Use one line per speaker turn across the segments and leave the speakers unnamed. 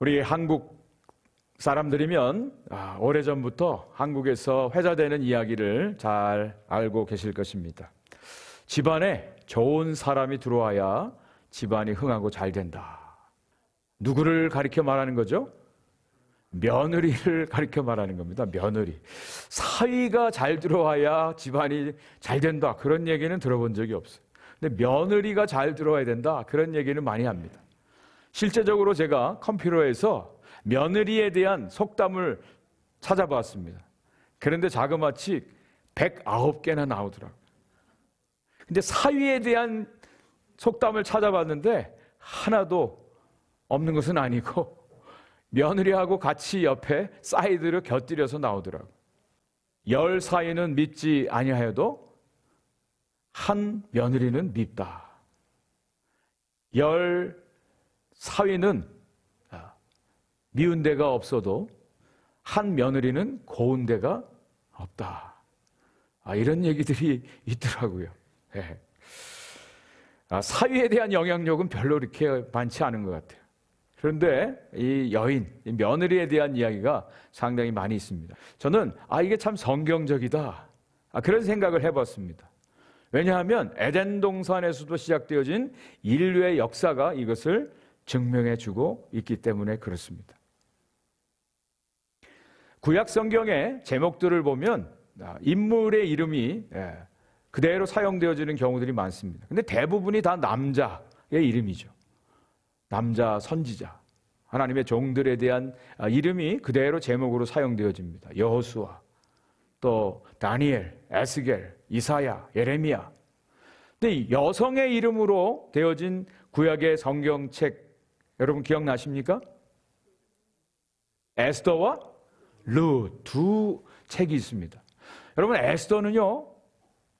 우리 한국 사람들이면 오래전부터 한국에서 회자되는 이야기를 잘 알고 계실 것입니다. 집안에 좋은 사람이 들어와야 집안이 흥하고 잘 된다. 누구를 가리켜 말하는 거죠? 며느리를 가리켜 말하는 겁니다. 며느리. 사위가 잘 들어와야 집안이 잘 된다. 그런 얘기는 들어본 적이 없어요. 근데 며느리가 잘 들어와야 된다. 그런 얘기는 많이 합니다. 실제적으로 제가 컴퓨터에서 며느리에 대한 속담을 찾아봤습니다. 그런데 자그마치 109개나 나오더라고요. 근데 사위에 대한 속담을 찾아봤는데 하나도 없는 것은 아니고 며느리하고 같이 옆에 사이드로 곁들여서 나오더라고요. 열 사위는 밉지 아니하여도 한 며느리는 밉다. 열 사위는 미운 데가 없어도 한 며느리는 고운 데가 없다. 이런 얘기들이 있더라고요. 네. 사위에 대한 영향력은 별로 이렇게 많지 않은 것 같아요. 그런데 이 여인, 이 며느리에 대한 이야기가 상당히 많이 있습니다. 저는 이게 참 성경적이다. 그런 생각을 해봤습니다. 왜냐하면 에덴 동산에서도 시작되어진 인류의 역사가 이것을 증명해주고 있기 때문에 그렇습니다. 구약 성경의 제목들을 보면 인물의 이름이 그대로 사용되어지는 경우들이 많습니다. 근데 대부분이 다 남자의 이름이죠. 남자 선지자, 하나님의 종들에 대한 이름이 그대로 제목으로 사용되어집니다. 여호수아, 또 다니엘, 에스겔, 이사야, 예레미야. 근데 여성의 이름으로 되어진 구약의 성경책 여러분 기억나십니까? 에스더와 룻 두 책이 있습니다. 여러분 에스더는요,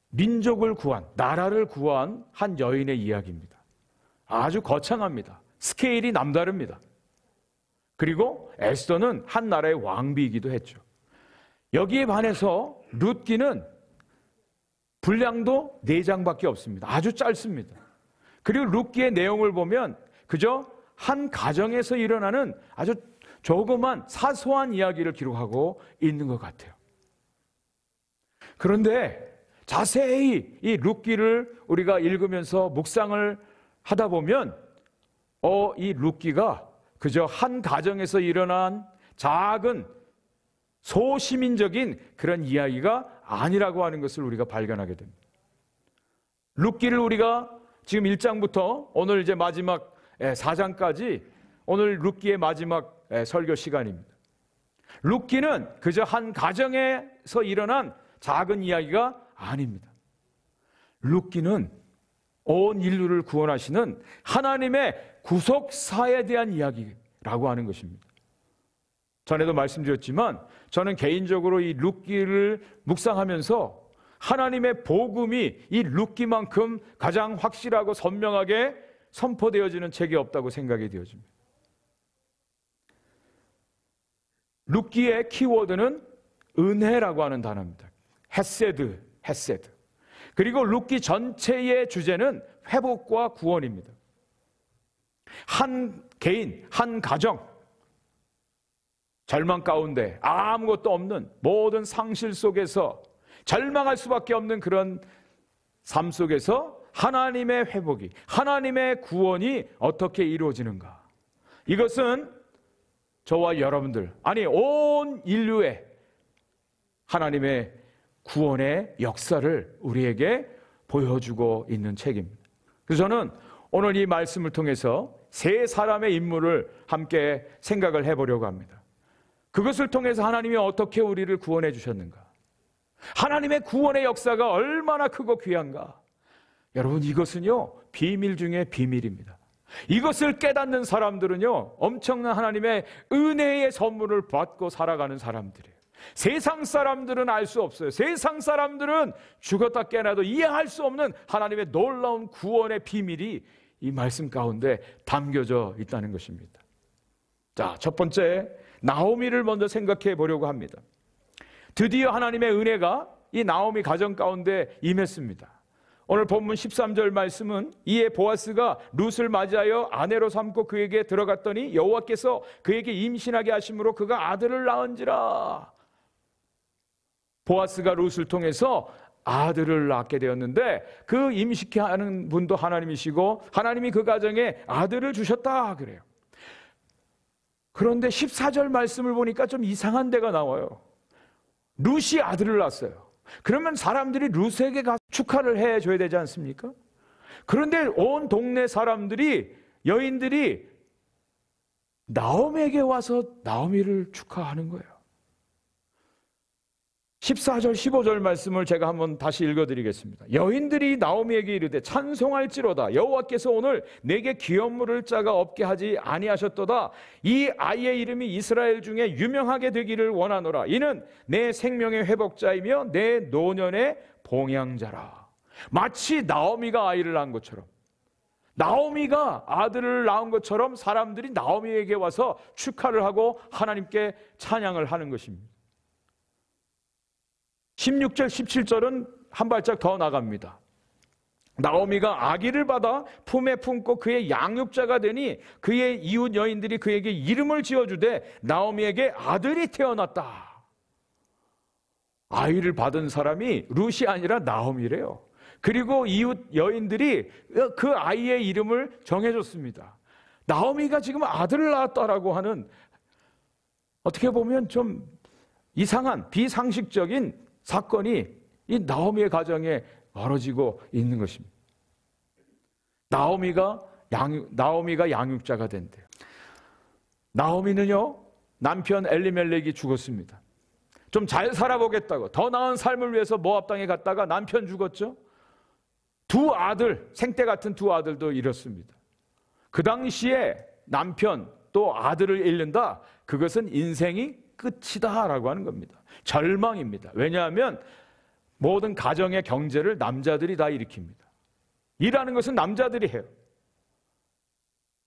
민족을 구한, 나라를 구한 한 여인의 이야기입니다. 아주 거창합니다. 스케일이 남다릅니다. 그리고 에스더는 한 나라의 왕비이기도 했죠. 여기에 반해서 룻기는 분량도 4장밖에 없습니다. 아주 짧습니다. 그리고 룻기의 내용을 보면 그저 한 가정에서 일어나는 아주 조그만 사소한 이야기를 기록하고 있는 것 같아요. 그런데 자세히 이 룻기를 우리가 읽으면서 묵상을 하다 보면 이 룻기가 그저 한 가정에서 일어난 작은 소시민적인 그런 이야기가 아니라고 하는 것을 우리가 발견하게 됩니다. 룻기를 우리가 지금 1장부터 오늘 이제 마지막 4장까지 오늘 룻기의 마지막 설교 시간입니다. 룻기는 그저 한 가정에서 일어난 작은 이야기가 아닙니다. 룻기는 온 인류를 구원하시는 하나님의 구속사에 대한 이야기라고 하는 것입니다. 전에도 말씀드렸지만 저는 개인적으로 이 룻기를 묵상하면서 하나님의 복음이 이 룻기만큼 가장 확실하고 선명하게 선포되어지는 책이 없다고 생각이 되어집니다. 룻기의 키워드는 은혜라고 하는 단어입니다. 헤세드. 그리고 룻기 전체의 주제는 회복과 구원입니다. 한 개인, 한 가정, 절망 가운데 아무것도 없는 모든 상실 속에서 절망할 수밖에 없는 그런 삶 속에서 하나님의 회복이, 하나님의 구원이 어떻게 이루어지는가? 이것은 저와 여러분들, 아니 온 인류의 하나님의 구원의 역사를 우리에게 보여주고 있는 책입니다. 그래서 저는 오늘 이 말씀을 통해서 세 사람의 인물을 함께 생각을 해보려고 합니다. 그것을 통해서 하나님이 어떻게 우리를 구원해 주셨는가? 하나님의 구원의 역사가 얼마나 크고 귀한가? 여러분 이것은요 비밀 중에 비밀입니다. 이것을 깨닫는 사람들은요 엄청난 하나님의 은혜의 선물을 받고 살아가는 사람들이에요. 세상 사람들은 알 수 없어요. 세상 사람들은 죽었다 깨어나도 이해할 수 없는 하나님의 놀라운 구원의 비밀이 이 말씀 가운데 담겨져 있다는 것입니다. 자, 첫 번째 나오미를 먼저 생각해 보려고 합니다. 드디어 하나님의 은혜가 이 나오미 가정 가운데 임했습니다. 오늘 본문 13절 말씀은 이에 보아스가 룻을 맞이하여 아내로 삼고 그에게 들어갔더니 여호와께서 그에게 임신하게 하심으로 그가 아들을 낳은지라. 보아스가 룻을 통해서 아들을 낳게 되었는데 그 임신하는 분도 하나님이시고 하나님이 그 가정에 아들을 주셨다 그래요. 그런데 14절 말씀을 보니까 좀 이상한 데가 나와요. 룻이 아들을 낳았어요. 그러면 사람들이 룻에게 가서 축하를 해줘야 되지 않습니까? 그런데 온 동네 사람들이, 여인들이 나오미에게 와서 나오미를 축하하는 거예요. 14절 15절 말씀을 제가 한번 다시 읽어드리겠습니다. 여인들이 나오미에게 이르되 찬송할지로다. 여호와께서 오늘 내게 기업 물을 자가 없게 하지 아니하셨도다. 이 아이의 이름이 이스라엘 중에 유명하게 되기를 원하노라. 이는 내 생명의 회복자이며 내 노년의 봉양자라. 마치 나오미가 아이를 낳은 것처럼, 나오미가 아들을 낳은 것처럼 사람들이 나오미에게 와서 축하를 하고 하나님께 찬양을 하는 것입니다. 16절 17절은 한 발짝 더 나갑니다. 나오미가 아기를 받아 품에 품고 그의 양육자가 되니 그의 이웃 여인들이 그에게 이름을 지어주되 나오미에게 아들이 태어났다. 아이를 받은 사람이 룻이 아니라 나오미래요. 그리고 이웃 여인들이 그 아이의 이름을 정해줬습니다. 나오미가 지금 아들을 낳았다라고 하는, 어떻게 보면 좀 이상한 비상식적인 사건이 이 나오미의 가정에 벌어지고 있는 것입니다. 나오미가 양육자가 된대요. 나오미는요, 남편 엘리멜렉이 죽었습니다. 좀 잘 살아보겠다고 더 나은 삶을 위해서 모압 땅에 갔다가 남편 죽었죠. 두 아들, 생떼 같은 두 아들도 잃었습니다. 그 당시에 남편 또 아들을 잃는다, 그것은 인생이 끝이다라고 하는 겁니다. 절망입니다. 왜냐하면 모든 가정의 경제를 남자들이 다 일으킵니다. 일하는 것은 남자들이 해요.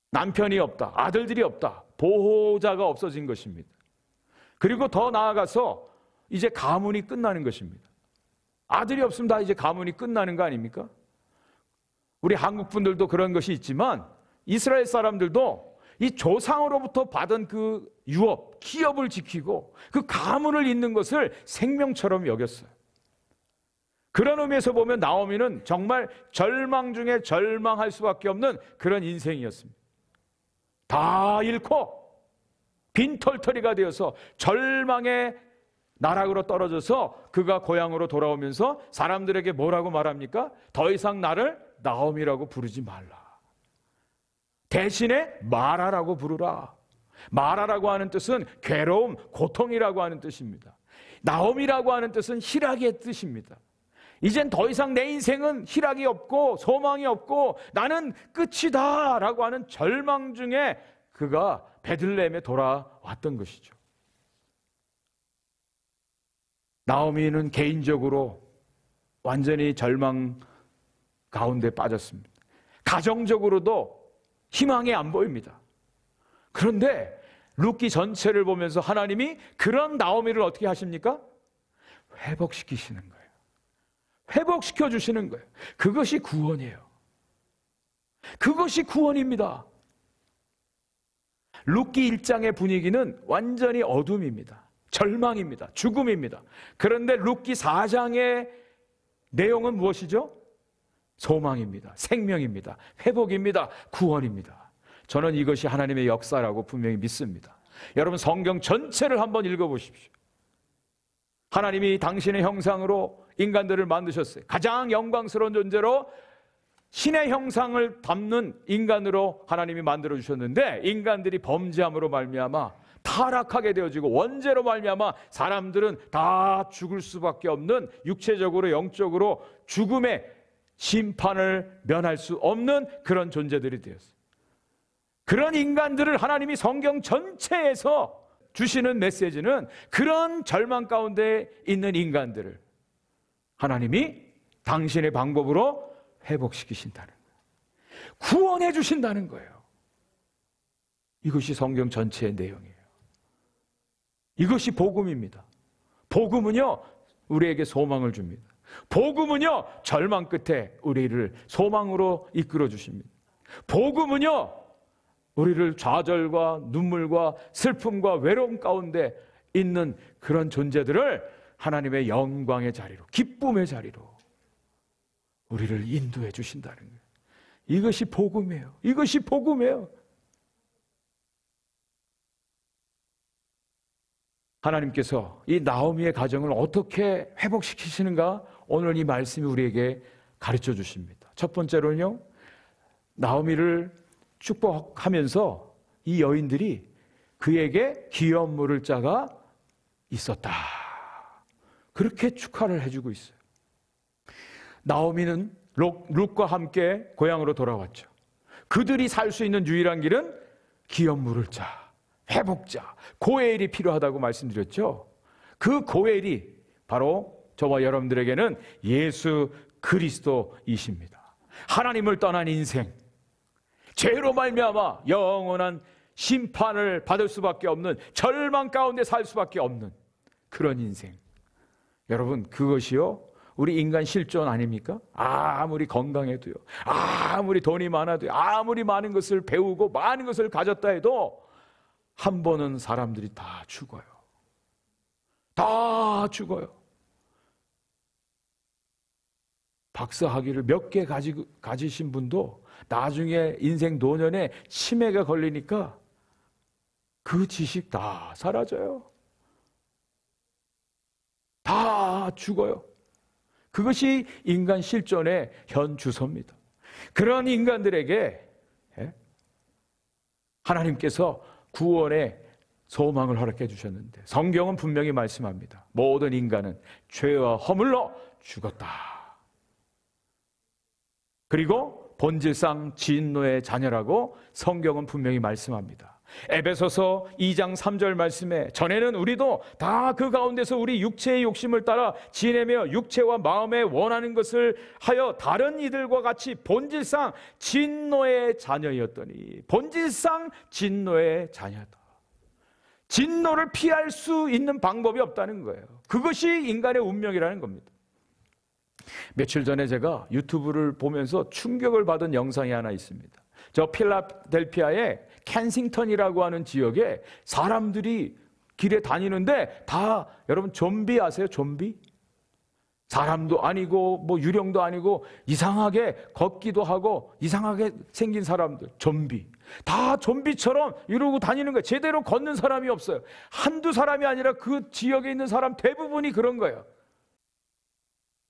남편이 없다, 아들들이 없다, 보호자가 없어진 것입니다. 그리고 더 나아가서 이제 가문이 끝나는 것입니다. 아들이 없으면 다 이제 가문이 끝나는 거 아닙니까? 우리 한국 분들도 그런 것이 있지만 이스라엘 사람들도 이 조상으로부터 받은 그 유업, 기업을 지키고 그 가문을 잇는 것을 생명처럼 여겼어요. 그런 의미에서 보면 나오미는 정말 절망 중에 절망할 수밖에 없는 그런 인생이었습니다. 다 잃고 빈털터리가 되어서 절망의 나락으로 떨어져서 그가 고향으로 돌아오면서 사람들에게 뭐라고 말합니까? 더 이상 나를 나오미라고 부르지 말라. 대신에 마라라고 부르라. 마라라고 하는 뜻은 괴로움, 고통이라고 하는 뜻입니다. 나오미라고 하는 뜻은 희락의 뜻입니다. 이젠 더 이상 내 인생은 희락이 없고 소망이 없고 나는 끝이다 라고 하는 절망 중에 그가 베들레헴에 돌아왔던 것이죠. 나오미는 개인적으로 완전히 절망 가운데 빠졌습니다. 가정적으로도 희망이 안 보입니다. 그런데 룻기 전체를 보면서 하나님이 그런 나오미를 어떻게 하십니까? 회복시키시는 거예요. 회복시켜 주시는 거예요. 그것이 구원이에요. 그것이 구원입니다. 룻기 1장의 분위기는 완전히 어둠입니다. 절망입니다. 죽음입니다. 그런데 룻기 4장의 내용은 무엇이죠? 소망입니다. 생명입니다. 회복입니다. 구원입니다. 저는 이것이 하나님의 역사라고 분명히 믿습니다. 여러분 성경 전체를 한번 읽어보십시오. 하나님이 당신의 형상으로 인간들을 만드셨어요. 가장 영광스러운 존재로 신의 형상을 담는 인간으로 하나님이 만들어 주셨는데 인간들이 범죄함으로 말미암아 타락하게 되어지고 원죄로 말미암아 사람들은 다 죽을 수밖에 없는 육체적으로 영적으로 죽음의 심판을 면할 수 없는 그런 존재들이 되었어요. 그런 인간들을 하나님이 성경 전체에서 주시는 메시지는 그런 절망 가운데 있는 인간들을 하나님이 당신의 방법으로 회복시키신다는 거예요. 구원해 주신다는 거예요. 이것이 성경 전체의 내용이에요. 이것이 복음입니다. 복음은요, 우리에게 소망을 줍니다. 복음은요, 절망 끝에 우리를 소망으로 이끌어 주십니다. 복음은요, 우리를 좌절과 눈물과 슬픔과 외로움 가운데 있는 그런 존재들을 하나님의 영광의 자리로, 기쁨의 자리로 우리를 인도해 주신다는 거예요. 이것이 복음이에요. 이것이 복음이에요. 하나님께서 이 나오미의 가정을 어떻게 회복시키시는가, 오늘 이 말씀이 우리에게 가르쳐 주십니다. 첫 번째로는요, 나오미를 축복하면서 이 여인들이 그에게 귀여운 물을 자가 있었다, 그렇게 축하를 해주고 있어요. 나오미는 룻과 함께 고향으로 돌아왔죠. 그들이 살 수 있는 유일한 길은 귀여운 물을 자, 회복자, 고엘이 필요하다고 말씀드렸죠. 그 고엘이 바로 저와 여러분들에게는 예수 그리스도이십니다. 하나님을 떠난 인생, 죄로 말미암아 영원한 심판을 받을 수밖에 없는, 절망 가운데 살 수밖에 없는 그런 인생. 여러분, 그것이요, 우리 인간 실존 아닙니까? 아무리 건강해도요, 아무리 돈이 많아도요, 아무리 많은 것을 배우고 많은 것을 가졌다 해도 한 번은 사람들이 다 죽어요. 다 죽어요. 박사학위를 몇 개 가지신 분도 나중에 인생 노년에 치매가 걸리니까 그 지식 다 사라져요. 다 죽어요. 그것이 인간 실존의 현 주소입니다. 그런 인간들에게 하나님께서 구원의 소망을 허락해 주셨는데, 성경은 분명히 말씀합니다. 모든 인간은 죄와 허물로 죽었다. 그리고 본질상 진노의 자녀라고 성경은 분명히 말씀합니다. 에베소서 2장 3절 말씀에, 전에는 우리도 다 그 가운데서 우리 육체의 욕심을 따라 지내며 육체와 마음에 원하는 것을 하여 다른 이들과 같이 본질상 진노의 자녀였더니, 본질상 진노의 자녀다. 진노를 피할 수 있는 방법이 없다는 거예요. 그것이 인간의 운명이라는 겁니다. 며칠 전에 제가 유튜브를 보면서 충격을 받은 영상이 하나 있습니다. 저 필라델피아의 켄싱턴이라고 하는 지역에 사람들이 길에 다니는데 다, 여러분 좀비 아세요? 좀비? 사람도 아니고 뭐 유령도 아니고 이상하게 걷기도 하고 이상하게 생긴 사람들, 좀비. 다 좀비처럼 이러고 다니는 거예요. 제대로 걷는 사람이 없어요. 한두 사람이 아니라 그 지역에 있는 사람 대부분이 그런 거예요.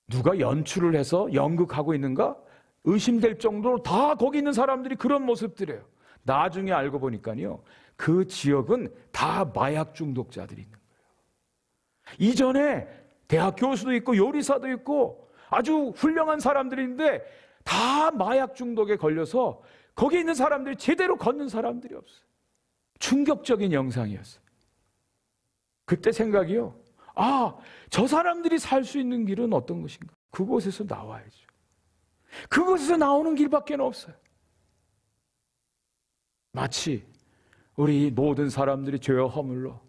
누가 연출을 해서 연극하고 있는가 의심될 정도로 다 거기 있는 사람들이 그런 모습들이에요. 나중에 알고 보니까요, 그 지역은 다 마약 중독자들이 있는 거예요. 이전에 대학 교수도 있고 요리사도 있고 아주 훌륭한 사람들인데 다 마약 중독에 걸려서 거기 있는 사람들이 제대로 걷는 사람들이 없어요. 충격적인 영상이었어요. 그때 생각이요, 저 사람들이 살 수 있는 길은 어떤 것인가? 그곳에서 나와야죠. 그곳에서 나오는 길밖에 없어요. 마치 우리 모든 사람들이 죄와 허물로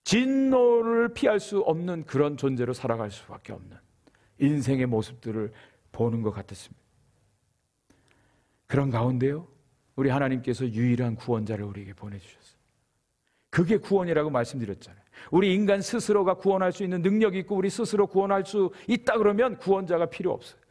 진노를 피할 수 없는 그런 존재로 살아갈 수밖에 없는 인생의 모습들을 보는 것 같았습니다. 그런 가운데요, 우리 하나님께서 유일한 구원자를 우리에게 보내주셨어요. 그게 구원이라고 말씀드렸잖아요. 우리 인간 스스로가 구원할 수 있는 능력이 있고 우리 스스로 구원할 수 있다 그러면 구원자가 필요 없어요.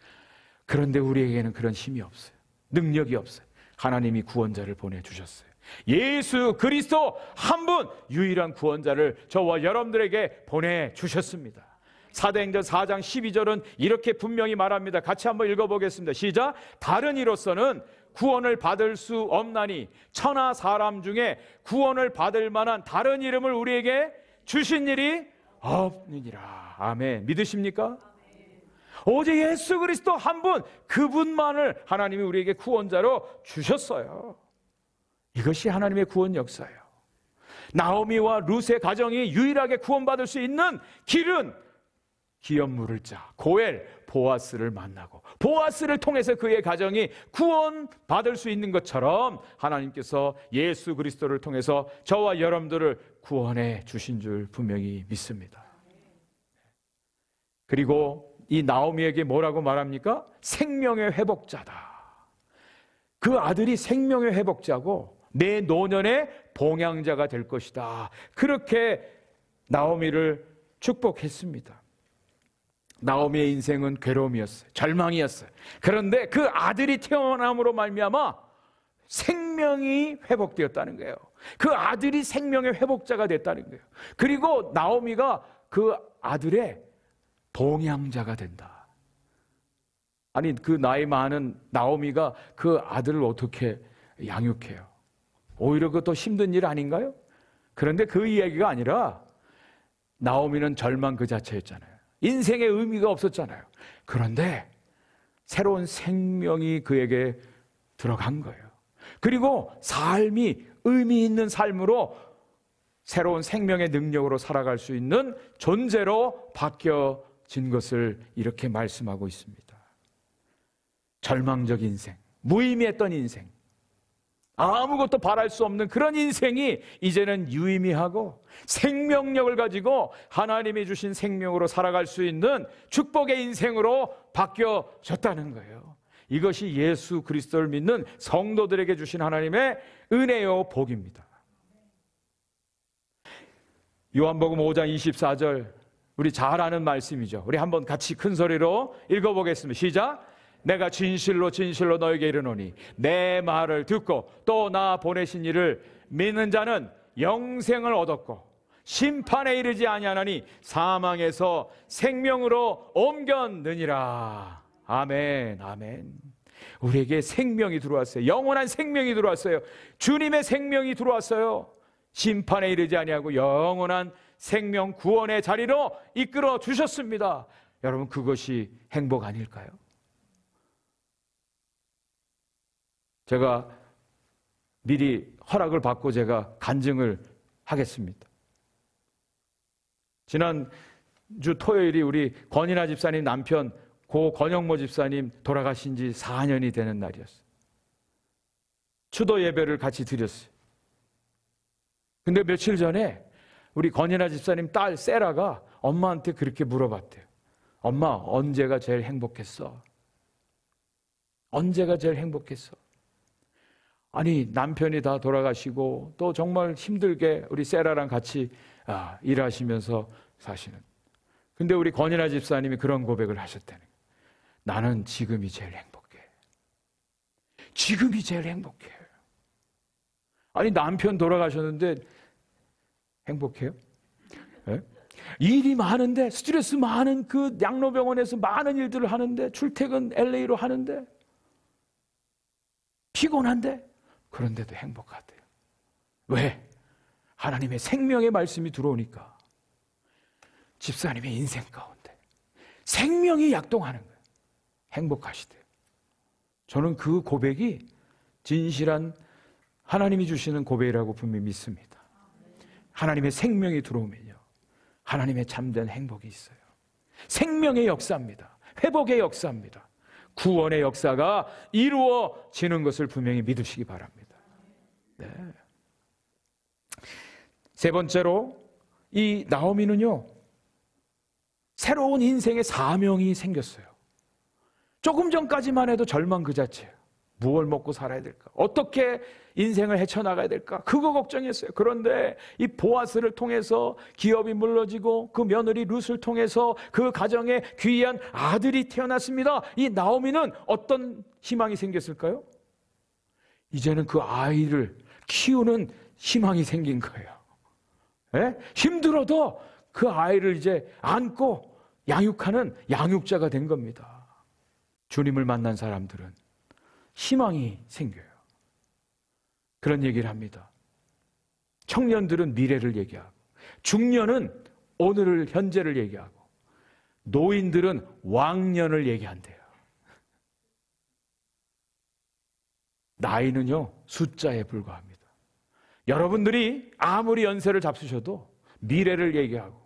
그런데 우리에게는 그런 힘이 없어요. 능력이 없어요. 하나님이 구원자를 보내주셨어요. 예수 그리스도 한 분, 유일한 구원자를 저와 여러분들에게 보내주셨습니다. 사도행전 4장 12절은 이렇게 분명히 말합니다. 같이 한번 읽어보겠습니다. 시작. 다른 이로서는 구원을 받을 수 없나니 천하 사람 중에 구원을 받을 만한 다른 이름을 우리에게 주신 일이 없느니라. 아멘. 믿으십니까? 오직 예수 그리스도 한 분, 그분만을 하나님이 우리에게 구원자로 주셨어요. 이것이 하나님의 구원 역사예요. 나오미와 룻의 가정이 유일하게 구원받을 수 있는 길은 기업 물을 자 고엘 보아스를 만나고 보아스를 통해서 그의 가정이 구원받을 수 있는 것처럼 하나님께서 예수 그리스도를 통해서 저와 여러분들을 구원해 주신 줄 분명히 믿습니다. 그리고 이 나오미에게 뭐라고 말합니까? 생명의 회복자다. 그 아들이 생명의 회복자고 내 노년의 봉양자가 될 것이다. 그렇게 나오미를 축복했습니다. 나오미의 인생은 괴로움이었어요. 절망이었어요. 그런데 그 아들이 태어남으로 말미암아 생명이 회복되었다는 거예요. 그 아들이 생명의 회복자가 됐다는 거예요. 그리고 나오미가 그 아들의 봉양자가 된다. 아니, 그 나이 많은 나오미가 그 아들을 어떻게 양육해요? 오히려 그것도 힘든 일 아닌가요? 그런데 그 이야기가 아니라 나오미는 절망 그 자체였잖아요. 인생에 의미가 없었잖아요. 그런데 새로운 생명이 그에게 들어간 거예요. 그리고 삶이 의미 있는 삶으로 새로운 생명의 능력으로 살아갈 수 있는 존재로 바뀌어진 것을 이렇게 말씀하고 있습니다. 절망적 인생, 무의미했던 인생, 아무것도 바랄 수 없는 그런 인생이 이제는 유의미하고 생명력을 가지고 하나님이 주신 생명으로 살아갈 수 있는 축복의 인생으로 바뀌어졌다는 거예요. 이것이 예수 그리스도를 믿는 성도들에게 주신 하나님의 은혜요 복입니다. 요한복음 5장 24절, 우리 잘 아는 말씀이죠. 우리 한번 같이 큰 소리로 읽어보겠습니다. 시작. 내가 진실로 진실로 너에게 이르노니 내 말을 듣고 또 나 보내신 이를 믿는 자는 영생을 얻었고 심판에 이르지 아니하나니 사망에서 생명으로 옮겼느니라. 아멘, 아멘. 우리에게 생명이 들어왔어요. 영원한 생명이 들어왔어요. 주님의 생명이 들어왔어요. 심판에 이르지 아니하고 영원한 생명 구원의 자리로 이끌어 주셨습니다. 여러분, 그것이 행복 아닐까요? 제가 미리 허락을 받고 제가 간증을 하겠습니다. 지난주 토요일이 우리 권인아 집사님 남편 고 권영모 집사님 돌아가신 지 4년이 되는 날이었어요. 추도 예배를 같이 드렸어요. 근데 며칠 전에 우리 권인아 집사님 딸 세라가 엄마한테 그렇게 물어봤대요. 엄마, 언제가 제일 행복했어? 언제가 제일 행복했어? 아니, 남편이 다 돌아가시고 또 정말 힘들게 우리 세라랑 같이 일하시면서 사시는. 근데 우리 권인아 집사님이 그런 고백을 하셨다는 거예요. 나는 지금이 제일 행복해. 지금이 제일 행복해. 아니, 남편 돌아가셨는데 행복해요? 네? 일이 많은데, 스트레스 많은 그 양로병원에서 많은 일들을 하는데, 출퇴근 LA로 하는데, 피곤한데, 그런데도 행복하대요. 왜? 하나님의 생명의 말씀이 들어오니까 집사님의 인생 가운데 생명이 약동하는 거예요. 행복하시대요. 저는 그 고백이 진실한 하나님이 주시는 고백이라고 분명히 믿습니다. 하나님의 생명이 들어오면요, 하나님의 참된 행복이 있어요. 생명의 역사입니다. 회복의 역사입니다. 구원의 역사가 이루어지는 것을 분명히 믿으시기 바랍니다. 네. 세 번째로, 이 나오미는요, 새로운 인생의 사명이 생겼어요. 조금 전까지만 해도 절망 그 자체예요. 무엇을 먹고 살아야 될까? 어떻게 인생을 헤쳐나가야 될까? 그거 걱정했어요. 그런데 이 보아스를 통해서 기업이 물러지고 그 며느리 룻을 통해서 그 가정에 귀한 아들이 태어났습니다. 이 나오미는 어떤 희망이 생겼을까요? 이제는 그 아이를 키우는 희망이 생긴 거예요. 예? 힘들어도 그 아이를 이제 안고 양육하는 양육자가 된 겁니다. 주님을 만난 사람들은 희망이 생겨요. 그런 얘기를 합니다. 청년들은 미래를 얘기하고, 중년은 오늘을, 현재를 얘기하고, 노인들은 왕년을 얘기한대요. 나이는요, 숫자에 불과합니다. 여러분들이 아무리 연세를 잡수셔도 미래를 얘기하고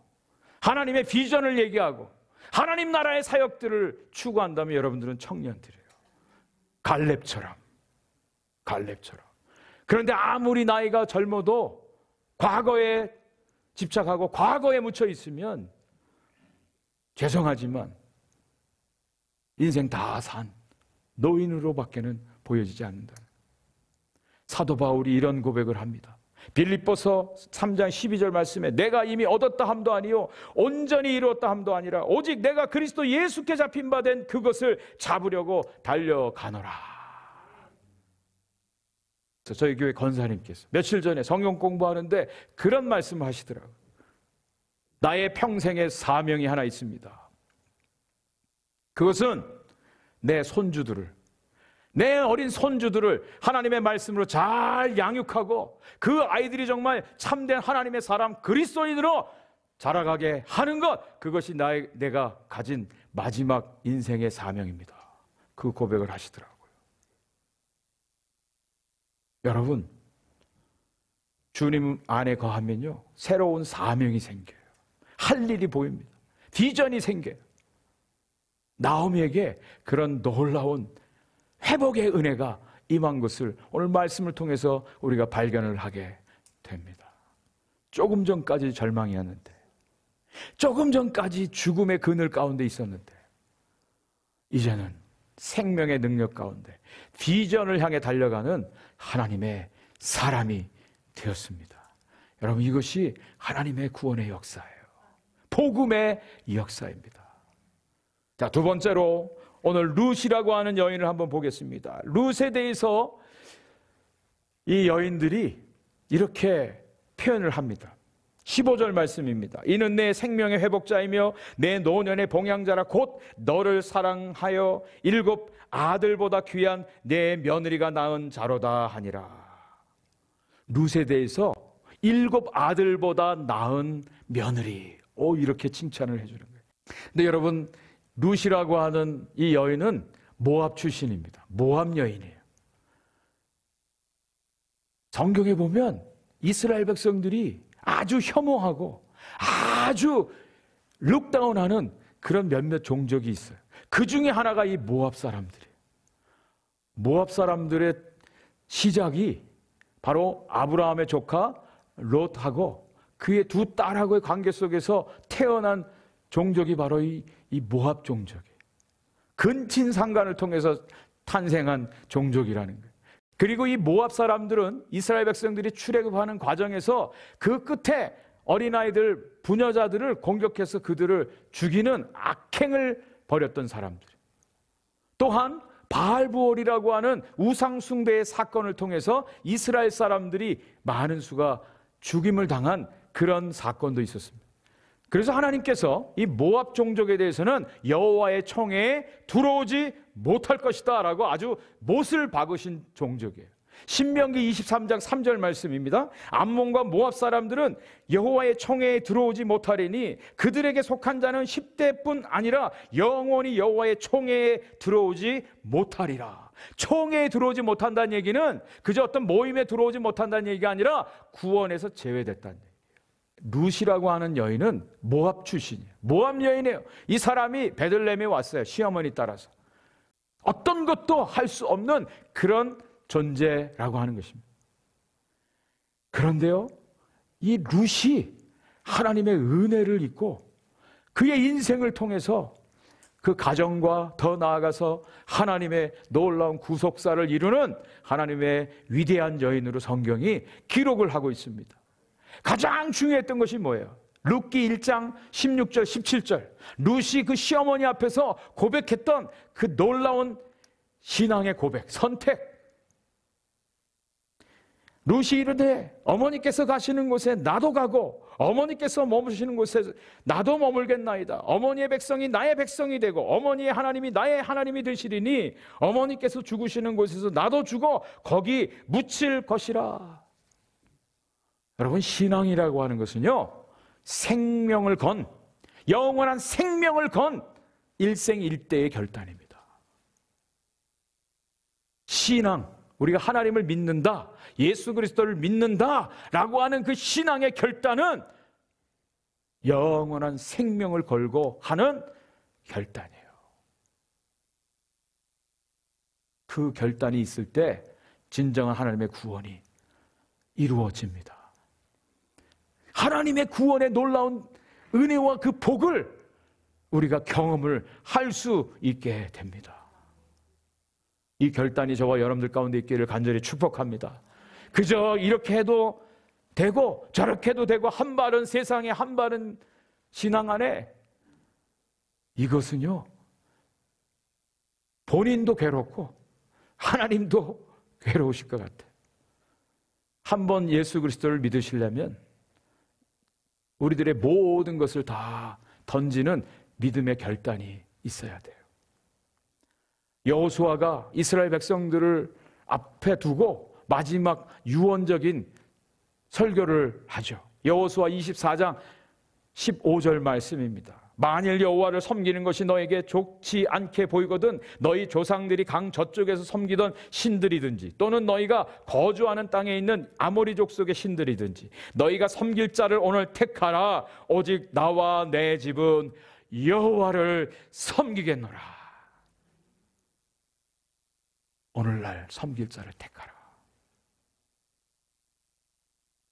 하나님의 비전을 얘기하고 하나님 나라의 사역들을 추구한다면 여러분들은 청년들이에요. 갈렙처럼. 그런데 아무리 나이가 젊어도 과거에 집착하고 과거에 묻혀 있으면 죄송하지만 인생 다 산 노인으로밖에는 보여지지 않는다. 사도 바울이 이런 고백을 합니다. 빌립보서 3장 12절 말씀에 내가 이미 얻었다 함도 아니요 온전히 이루었다 함도 아니라 오직 내가 그리스도 예수께 잡힌 바 된 그것을 잡으려고 달려가노라. 저희 교회 권사님께서 며칠 전에 성경 공부하는데 그런 말씀을 하시더라고요. 나의 평생의 사명이 하나 있습니다. 그것은 내 손주들을, 내 어린 손주들을 하나님의 말씀으로 잘 양육하고 그 아이들이 정말 참된 하나님의 사람 그리스도인으로 자라가게 하는 것, 그것이 내가 가진 마지막 인생의 사명입니다. 그 고백을 하시더라고요. 여러분, 주님 안에 거하면요 새로운 사명이 생겨요. 할 일이 보입니다. 비전이 생겨요. 나오미에게 그런 놀라운 회복의 은혜가 임한 것을 오늘 말씀을 통해서 우리가 발견을 하게 됩니다. 조금 전까지 절망이었는데, 조금 전까지 죽음의 그늘 가운데 있었는데, 이제는 생명의 능력 가운데 비전을 향해 달려가는 하나님의 사람이 되었습니다. 여러분, 이것이 하나님의 구원의 역사예요. 복음의 역사입니다. 자, 두 번째로 오늘 룻이라고 하는 여인을 한번 보겠습니다. 룻에 대해서 이 여인들이 이렇게 표현을 합니다. 15절 말씀입니다. 이는 내 생명의 회복자이며 내 노년의 봉양자라 곧 너를 사랑하여 7 아들보다 귀한 내 며느리가 낳은 자로다 하니라. 룻에 대해서 7 아들보다 낳은 며느리, 이렇게 칭찬을 해주는 거예요. 근데 여러분, 룻이라고 하는 이 여인은 모압 출신입니다. 모압 여인이에요. 성경에 보면 이스라엘 백성들이 아주 혐오하고 아주 룩다운하는 그런 몇몇 종족이 있어요. 그 중에 하나가 이 모압 사람들이에요. 모압 사람들의 시작이 바로 아브라함의 조카 롯하고 그의 두 딸하고의 관계 속에서 태어난 종족이 바로 이 모압 종족이에요. 근친상간을 통해서 탄생한 종족이라는 거예요. 그리고 이 모압 사람들은 이스라엘 백성들이 출애굽하는 과정에서 그 끝에 어린아이들, 부녀자들을 공격해서 그들을 죽이는 악행을 벌였던 사람들. 또한 바알부올이라고 하는 우상숭배의 사건을 통해서 이스라엘 사람들이 많은 수가 죽임을 당한 그런 사건도 있었습니다. 그래서 하나님께서 이 모압 종족에 대해서는 여호와의 청해에 들어오지 못할 것이다 라고 아주 못을 박으신 종족이에요. 신명기 23장 3절 말씀입니다. 암몬과 모압 사람들은 여호와의 청해에 들어오지 못하리니 그들에게 속한 자는 10대뿐 아니라 영원히 여호와의 청해에 들어오지 못하리라. 청해에 들어오지 못한다는 얘기는 그저 어떤 모임에 들어오지 못한다는 얘기가 아니라 구원에서 제외됐다는 얘기예요. 룻이라고 하는 여인은 모압 출신이에요. 모압 여인이에요. 이 사람이 베들레헴에 왔어요. 시어머니 따라서. 어떤 것도 할 수 없는 그런 존재라고 하는 것입니다. 그런데요, 이 룻이 하나님의 은혜를 입고 그의 인생을 통해서 그 가정과 더 나아가서 하나님의 놀라운 구속사를 이루는 하나님의 위대한 여인으로 성경이 기록을 하고 있습니다. 가장 중요했던 것이 뭐예요? 룻기 1장 16절 17절 룻이 그 시어머니 앞에서 고백했던 그 놀라운 신앙의 고백, 선택. 룻이 이르되 어머니께서 가시는 곳에 나도 가고 어머니께서 머무시는 곳에 나도 머물겠나이다. 어머니의 백성이 나의 백성이 되고 어머니의 하나님이 나의 하나님이 되시리니 어머니께서 죽으시는 곳에서 나도 죽어 거기 묻힐 것이라. 여러분, 신앙이라고 하는 것은요, 생명을 건, 영원한 생명을 건 일생일대의 결단입니다. 신앙, 우리가 하나님을 믿는다, 예수 그리스도를 믿는다 라고 하는 그 신앙의 결단은 영원한 생명을 걸고 하는 결단이에요. 그 결단이 있을 때 진정한 하나님의 구원이 이루어집니다. 하나님의 구원의 놀라운 은혜와 그 복을 우리가 경험을 할 수 있게 됩니다. 이 결단이 저와 여러분들 가운데 있기를 간절히 축복합니다. 그저 이렇게 해도 되고 저렇게 해도 되고 한 발은 세상에 한 발은 신앙 안에, 이것은요 본인도 괴롭고 하나님도 괴로우실 것 같아요. 한번 예수 그리스도를 믿으시려면 우리들의 모든 것을 다 던지는 믿음의 결단이 있어야 돼요. 여호수아가 이스라엘 백성들을 앞에 두고 마지막 유언적인 설교를 하죠. 여호수아 24장 15절 말씀입니다. 만일 여호와를 섬기는 것이 너에게 좋지 않게 보이거든 너희 조상들이 강 저쪽에서 섬기던 신들이든지 또는 너희가 거주하는 땅에 있는 아모리 족속의 신들이든지 너희가 섬길 자를 오늘 택하라. 오직 나와 내 집은 여호와를 섬기겠노라. 오늘날 섬길 자를 택하라.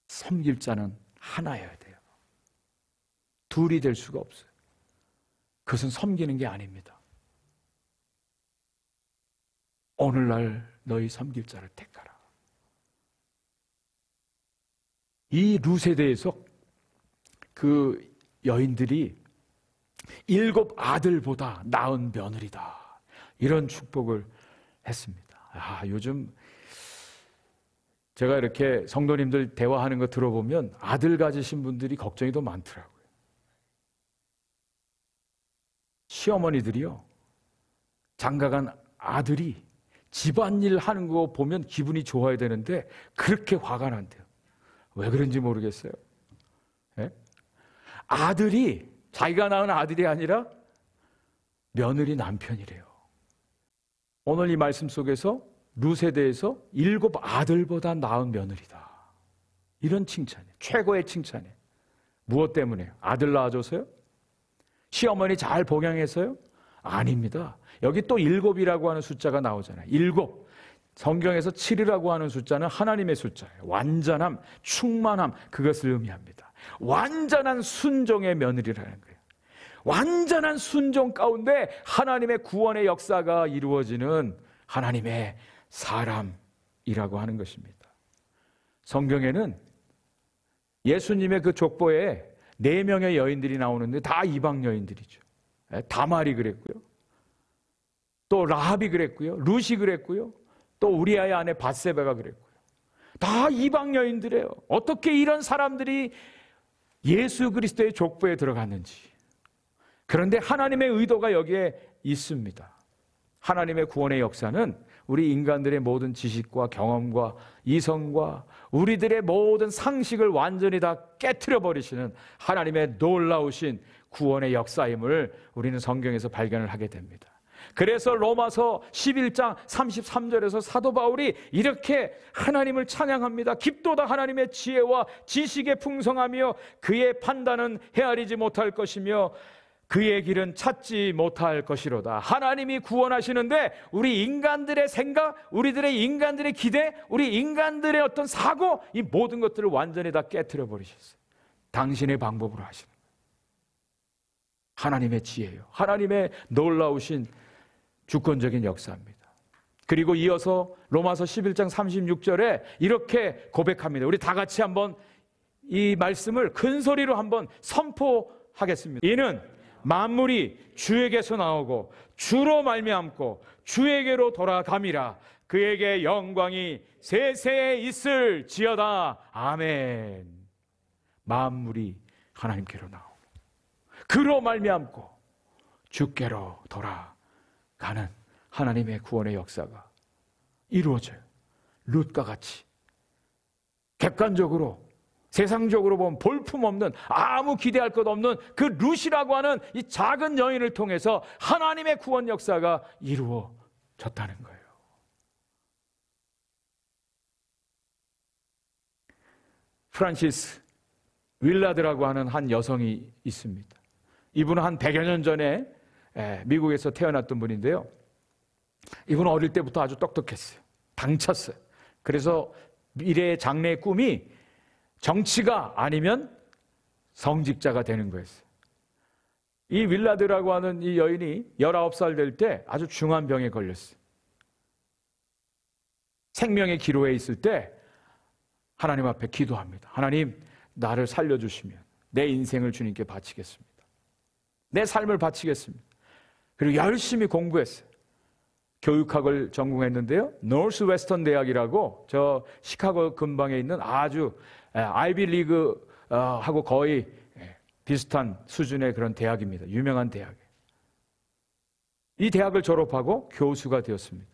섬길 자는 하나여야 돼요. 둘이 될 수가 없어요. 그것은 섬기는 게 아닙니다. 오늘날 너희 섬길 자를 택하라. 이 룻에 대해서 그 여인들이 7 아들보다 나은 며느리다, 이런 축복을 했습니다. 요즘 제가 이렇게 성도님들 대화하는 거 들어보면 아들 가지신 분들이 걱정이 더 많더라고요. 시어머니들이요, 장가간 아들이 집안일 하는 거 보면 기분이 좋아야 되는데 그렇게 화가 난대요. 왜 그런지 모르겠어요. 네? 아들이, 자기가 낳은 아들이 아니라 며느리 남편이래요. 오늘 이 말씀 속에서 룻에 대해서 7 아들보다 나은 며느리다, 이런 칭찬이에요. 최고의 칭찬이에요. 무엇 때문에? 아들 낳아줘서요? 시어머니 잘 복양해서요? 아닙니다. 여기 또 7이라고 하는 숫자가 나오잖아요. 7. 성경에서 7이라고 하는 숫자는 하나님의 숫자예요. 완전함, 충만함, 그것을 의미합니다. 완전한 순종의 며느리라는 거예요. 완전한 순종 가운데 하나님의 구원의 역사가 이루어지는 하나님의 사람이라고 하는 것입니다. 성경에는 예수님의 그 족보에 4명의 여인들이 나오는데 다 이방 여인들이죠. 다말이 그랬고요, 또 라합이 그랬고요, 룻이 그랬고요, 또 우리아의 아내 밧세바가 그랬고요. 다 이방 여인들이에요. 어떻게 이런 사람들이 예수 그리스도의 족보에 들어갔는지. 그런데 하나님의 의도가 여기에 있습니다. 하나님의 구원의 역사는 우리 인간들의 모든 지식과 경험과 이성과 우리들의 모든 상식을 완전히 다 깨트려 버리시는 하나님의 놀라우신 구원의 역사임을 우리는 성경에서 발견을 하게 됩니다. 그래서 로마서 11장 33절에서 사도 바울이 이렇게 하나님을 찬양합니다. 깊도다 하나님의 지혜와 지식의 풍성하며 그의 판단은 헤아리지 못할 것이며 그의 길은 찾지 못할 것이로다. 하나님이 구원하시는데 우리 인간들의 생각, 우리들의 인간들의 기대, 우리 인간들의 어떤 사고, 이 모든 것들을 완전히 다 깨트려 버리셨어요. 당신의 방법으로 하시는 거예요. 하나님의 지혜요, 하나님의 놀라우신 주권적인 역사입니다. 그리고 이어서 로마서 11장 36절에 이렇게 고백합니다. 우리 다 같이 한번 이 말씀을 큰 소리로 한번 선포하겠습니다. 이는 만물이 주에게서 나오고 주로 말미암고 주에게로 돌아감이라. 그에게 영광이 세세에 있을지어다. 아멘. 만물이 하나님께로 나오고 그로 말미암고 주께로 돌아가는 하나님의 구원의 역사가 이루어져요. 룻과 같이 객관적으로, 세상적으로 보면 볼품없는, 아무 기대할 것 없는 그 룻이라고 하는 이 작은 여인을 통해서 하나님의 구원 역사가 이루어졌다는 거예요. 프란시스 윌라드라고 하는 한 여성이 있습니다. 이분은 한 100여 년 전에 미국에서 태어났던 분인데요. 이분은 어릴 때부터 아주 똑똑했어요. 당찼어요. 그래서 미래의 장래의 꿈이 정치가 아니면 성직자가 되는 거였어요. 이 윌라드라고 하는 이 여인이 19살 될 때 아주 중한 병에 걸렸어요. 생명의 기로에 있을 때 하나님 앞에 기도합니다. 하나님, 나를 살려주시면 내 인생을 주님께 바치겠습니다. 내 삶을 바치겠습니다. 그리고 열심히 공부했어요. 교육학을 전공했는데요. 노스 웨스턴 대학이라고 저 시카고 근방에 있는 아주 아이비 리그 하고 거의 비슷한 수준의 그런 대학입니다. 유명한 대학이에요. 이 대학을 졸업하고 교수가 되었습니다.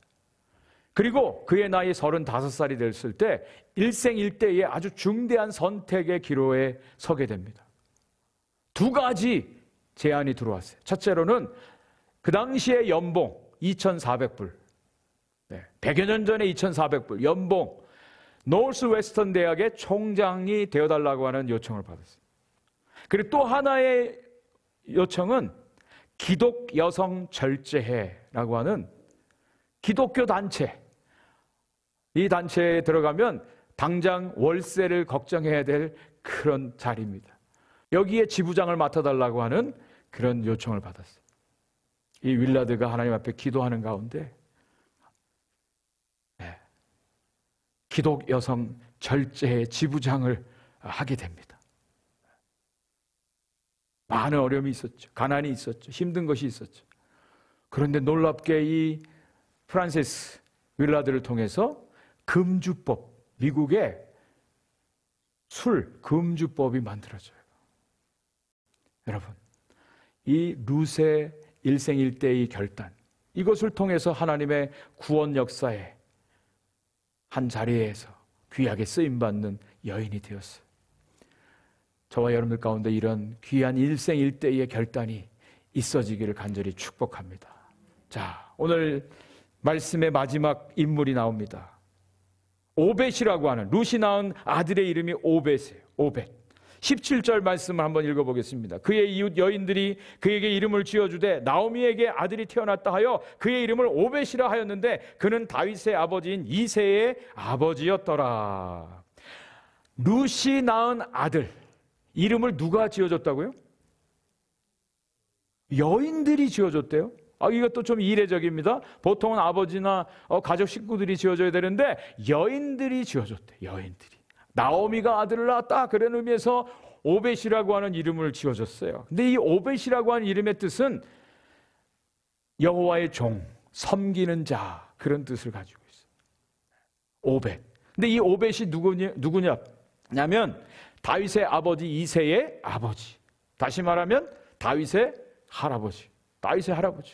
그리고 그의 나이 35살이 됐을 때 일생일대의 아주 중대한 선택의 기로에 서게 됩니다. 두 가지 제안이 들어왔어요. 첫째로는 그 당시의 연봉 2,400불, 100여 년 전에 2,400불 연봉, 노스 웨스턴 대학의 총장이 되어달라고 하는 요청을 받았어요. 그리고 또 하나의 요청은 기독 여성 절제회라고 하는 기독교 단체, 이 단체에 들어가면 당장 월세를 걱정해야 될 그런 자리입니다. 여기에 지부장을 맡아달라고 하는 그런 요청을 받았어요. 이 윌라드가 하나님 앞에 기도하는 가운데 기독 여성 절제회 지부장을 하게 됩니다. 많은 어려움이 있었죠. 가난이 있었죠. 힘든 것이 있었죠. 그런데 놀랍게 이 프란시스 윌라드를 통해서 금주법, 미국의 술 금주법이 만들어져요. 여러분, 이 루세 일생일대의 결단, 이것을 통해서 하나님의 구원 역사에 한 자리에서 귀하게 쓰임받는 여인이 되었어요. 저와 여러분들 가운데 이런 귀한 일생일대의 결단이 있어지기를 간절히 축복합니다. 자, 오늘 말씀의 마지막 인물이 나옵니다. 오벳이라고 하는, 룻이 낳은 아들의 이름이 오벳이에요. 오벳. 17절 말씀을 한번 읽어보겠습니다. 그의 이웃 여인들이 그에게 이름을 지어주되 나오미에게 아들이 태어났다 하여 그의 이름을 오벳이라 하였는데 그는 다윗의 아버지인 이새의 아버지였더라. 룻이 낳은 아들, 이름을 누가 지어줬다고요? 여인들이 지어줬대요. 이것도 좀 이례적입니다. 보통은 아버지나 가족 식구들이 지어줘야 되는데 여인들이 지어줬대. 여인들이. 나오미가 아들을 낳았다, 그런 의미에서 오벳이라고 하는 이름을 지어줬어요. 근데 이 오벳이라고 하는 이름의 뜻은 여호와의 종, 섬기는 자, 그런 뜻을 가지고 있어요. 오벳. 근데 이 오벳이 누구냐면 다윗의 아버지 이새의 아버지. 다시 말하면 다윗의 할아버지. 다윗의 할아버지.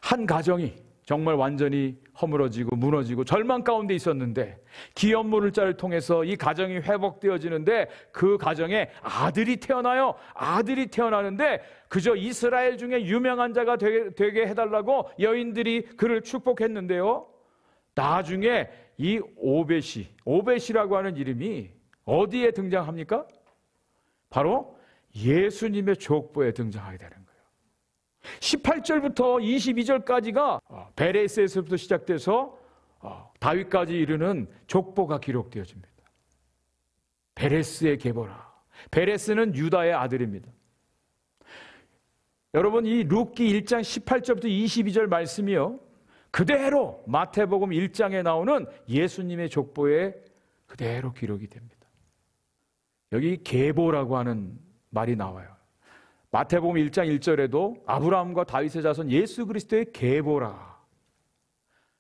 한 가정이 정말 완전히 허물어지고 무너지고 절망 가운데 있었는데 기업물자를 통해서 이 가정이 회복되어지는데 그 가정에 아들이 태어나요. 아들이 태어나는데 그저 이스라엘 중에 유명한 자가 되게 해달라고 여인들이 그를 축복했는데요. 나중에 이 오벳이라고 하는 이름이 어디에 등장합니까? 바로 예수님의 족보에 등장하게 되는 거예요. 18절부터 22절까지가 베레스에서부터 시작돼서 다윗까지 이르는 족보가 기록되어집니다. 베레스의 계보라. 베레스는 유다의 아들입니다. 여러분, 이 룻기 1장 18절부터 22절 말씀이요, 그대로 마태복음 1장에 나오는 예수님의 족보에 그대로 기록이 됩니다. 여기 계보라고 하는 말이 나와요. 마태복음 1장 1절에도 아브라함과 다윗의 자손 예수 그리스도의 계보라.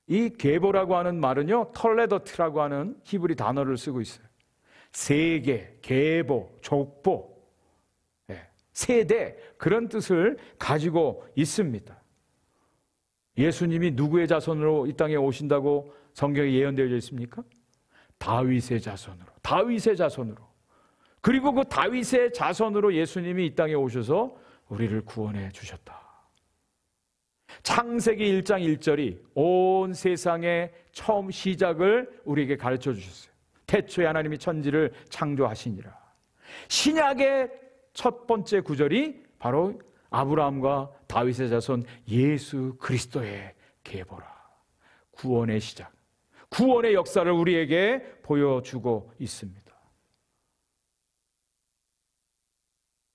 이 계보라고 하는 말은요, 털레더트라고 하는 히브리 단어를 쓰고 있어요. 세계, 계보, 족보, 세대, 그런 뜻을 가지고 있습니다. 예수님이 누구의 자손으로 이 땅에 오신다고 성경에 예언되어 있습니까? 다윗의 자손으로. 다윗의 자손으로. 그리고 그 다윗의 자손으로 예수님이 이 땅에 오셔서 우리를 구원해 주셨다. 창세기 1장 1절이 온 세상의 처음 시작을 우리에게 가르쳐 주셨어요. 태초에 하나님이 천지를 창조하시니라. 신약의 첫 번째 구절이 바로 아브라함과 다윗의 자손 예수 그리스도의 계보라. 구원의 시작, 구원의 역사를 우리에게 보여주고 있습니다.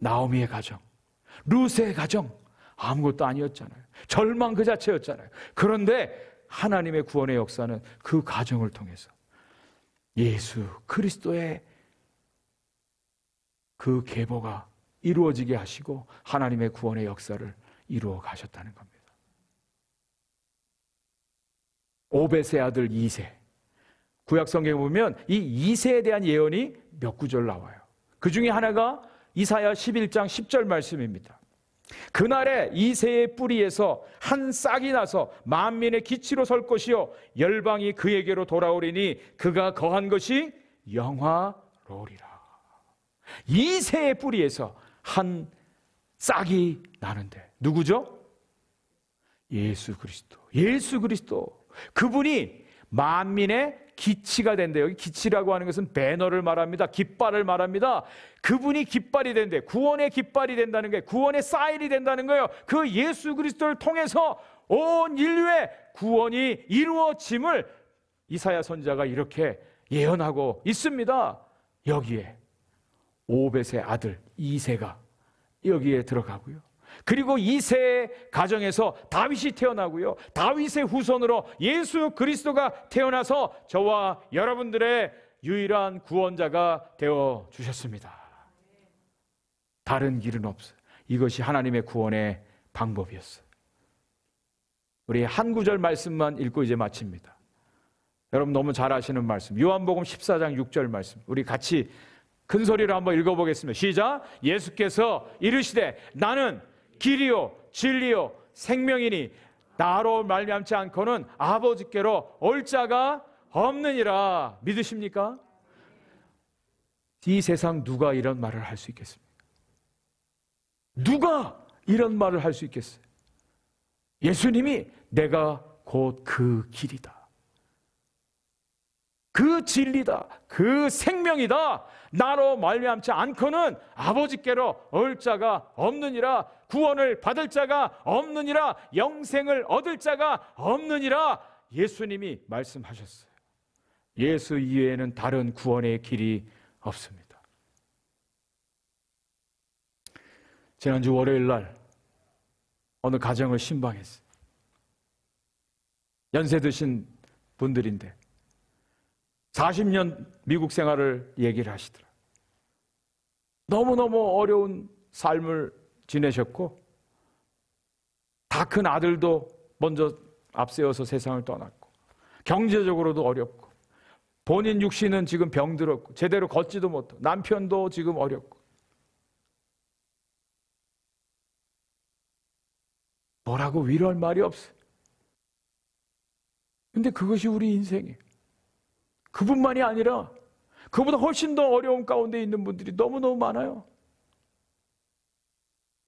나오미의 가정, 룻의 가정, 아무것도 아니었잖아요. 절망 그 자체였잖아요. 그런데 하나님의 구원의 역사는 그 과정을 통해서 예수 그리스도의 그 계보가 이루어지게 하시고 하나님의 구원의 역사를 이루어 가셨다는 겁니다. 오벳의 아들 이세, 구약 성경에 보면 이 이세에 대한 예언이 몇 구절 나와요. 그 중에 하나가 이사야 11장 10절 말씀입니다. 그날에 이새의 뿌리에서 한 싹이 나서 만민의 기치로 설 것이요 열방이 그에게로 돌아오리니 그가 거한 것이 영화로우리라. 이새의 뿌리에서 한 싹이 나는데 누구죠? 예수 그리스도. 예수 그리스도. 그분이 만민의 기치가 된대요. 여기 기치라고 하는 것은 배너를 말합니다. 깃발을 말합니다. 그분이 깃발이 된대. 구원의 깃발이 된다는 거예요. 구원의 사인이 된다는 거예요. 그 예수 그리스도를 통해서 온 인류의 구원이 이루어짐을 이사야 선지자가 이렇게 예언하고 있습니다. 여기에 오벳의 아들 이새가 여기에 들어가고요. 그리고 이새의 가정에서 다윗이 태어나고요. 다윗의 후손으로 예수 그리스도가 태어나서 저와 여러분들의 유일한 구원자가 되어 주셨습니다. 다른 길은 없어요. 이것이 하나님의 구원의 방법이었어요. 우리 한 구절 말씀만 읽고 이제 마칩니다. 여러분 너무 잘 아시는 말씀, 요한복음 14장 6절 말씀, 우리 같이 큰 소리로 한번 읽어보겠습니다. 시작. 예수께서 이르시되 나는 길이요 진리요 생명이니 나로 말미암지 않고는 아버지께로 올 자가 없느니라. 믿으십니까? 이 세상 누가 이런 말을 할 수 있겠습니까? 누가 이런 말을 할 수 있겠어요? 예수님이 내가 곧 그 길이다, 그 진리다, 그 생명이다. 나로 말미암지 않고는 아버지께로 올 자가 없느니라. 구원을 받을 자가 없느니라. 영생을 얻을 자가 없느니라. 예수님이 말씀하셨어요. 예수 이외에는 다른 구원의 길이 없습니다. 지난주 월요일 날 어느 가정을 신방했어요. 연세 드신 분들인데 40년 미국 생활을 얘기를 하시더라고요. 너무너무 어려운 삶을 지내셨고 다 큰 아들도 먼저 앞세워서 세상을 떠났고 경제적으로도 어렵고 본인 육신은 지금 병들었고 제대로 걷지도 못하고 남편도 지금 어렵고 뭐라고 위로할 말이 없어요. 근데 그것이 우리 인생이에요. 그분만이 아니라 그보다 훨씬 더 어려운 가운데 있는 분들이 너무너무 많아요.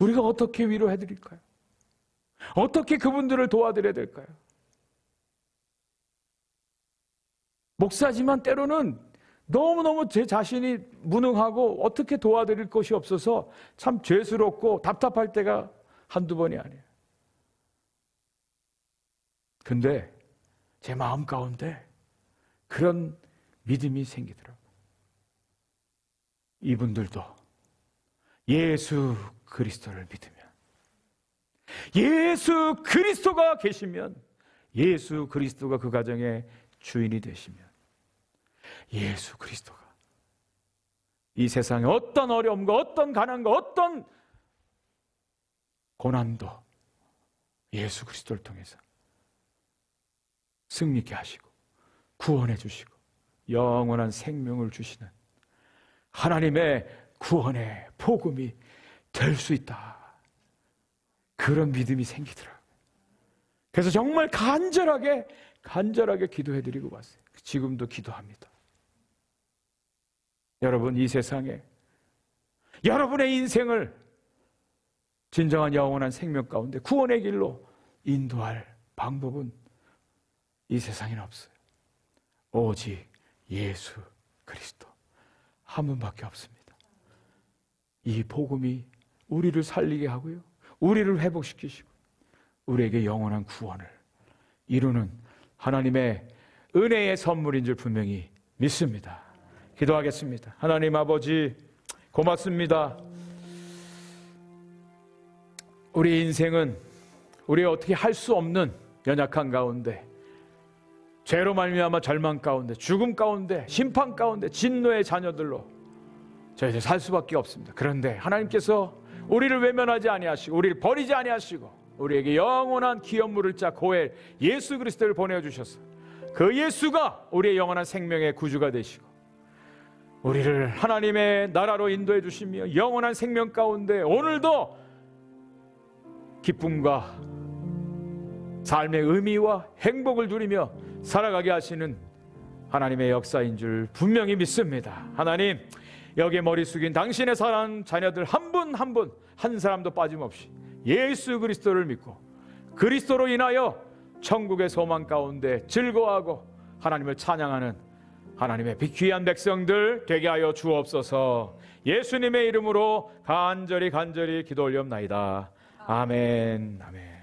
우리가 어떻게 위로해 드릴까요? 어떻게 그분들을 도와드려야 될까요? 목사지만 때로는 너무너무 제 자신이 무능하고 어떻게 도와드릴 것이 없어서 참 죄스럽고 답답할 때가 한두 번이 아니에요. 근데 제 마음 가운데 그런 믿음이 생기더라고요. 이분들도 예수 그리스도를 믿으면, 예수 그리스도가 계시면, 예수 그리스도가 그 가정의 주인이 되시면, 예수 그리스도가 이 세상에 어떤 어려움과 어떤 가난과 어떤 고난도 예수 그리스도를 통해서 승리케 하시고 구원해 주시고 영원한 생명을 주시는 하나님의 구원의 복음이 될 수 있다. 그런 믿음이 생기더라고요. 그래서 정말 간절하게 기도해드리고 왔어요. 지금도 기도합니다. 여러분, 이 세상에 여러분의 인생을 진정한 영원한 생명 가운데 구원의 길로 인도할 방법은 이 세상에는 없어요. 오직 예수 그리스도 한 분밖에 없습니다. 이 복음이 우리를 살리게 하고요, 우리를 회복시키시고 우리에게 영원한 구원을 이루는 하나님의 은혜의 선물인 줄 분명히 믿습니다. 기도하겠습니다. 하나님 아버지, 고맙습니다. 우리 인생은 우리가 어떻게 할 수 없는 연약한 가운데, 죄로 말미암아 절망 가운데, 죽음 가운데, 심판 가운데, 진노의 자녀들로 저희들 살 수밖에 없습니다. 그런데 하나님께서 우리를 외면하지 아니하시고 우리를 버리지 아니하시고 우리에게 영원한 기업물을 짜 고엘 예수 그리스도를 보내주셔서 그 예수가 우리의 영원한 생명의 구주가 되시고 우리를 하나님의 나라로 인도해 주시며 영원한 생명 가운데 오늘도 기쁨과 삶의 의미와 행복을 누리며 살아가게 하시는 하나님의 역사인 줄 분명히 믿습니다. 하나님, 여기에 머리 숙인 당신의 사랑하는 자녀들 한 분 한 분 한 사람도 빠짐없이 예수 그리스도를 믿고 그리스도로 인하여 천국의 소망 가운데 즐거워하고 하나님을 찬양하는 하나님의 귀한 백성들 되게 하여 주옵소서. 예수님의 이름으로 간절히 기도 올리옵나이다. 아멘. 아멘.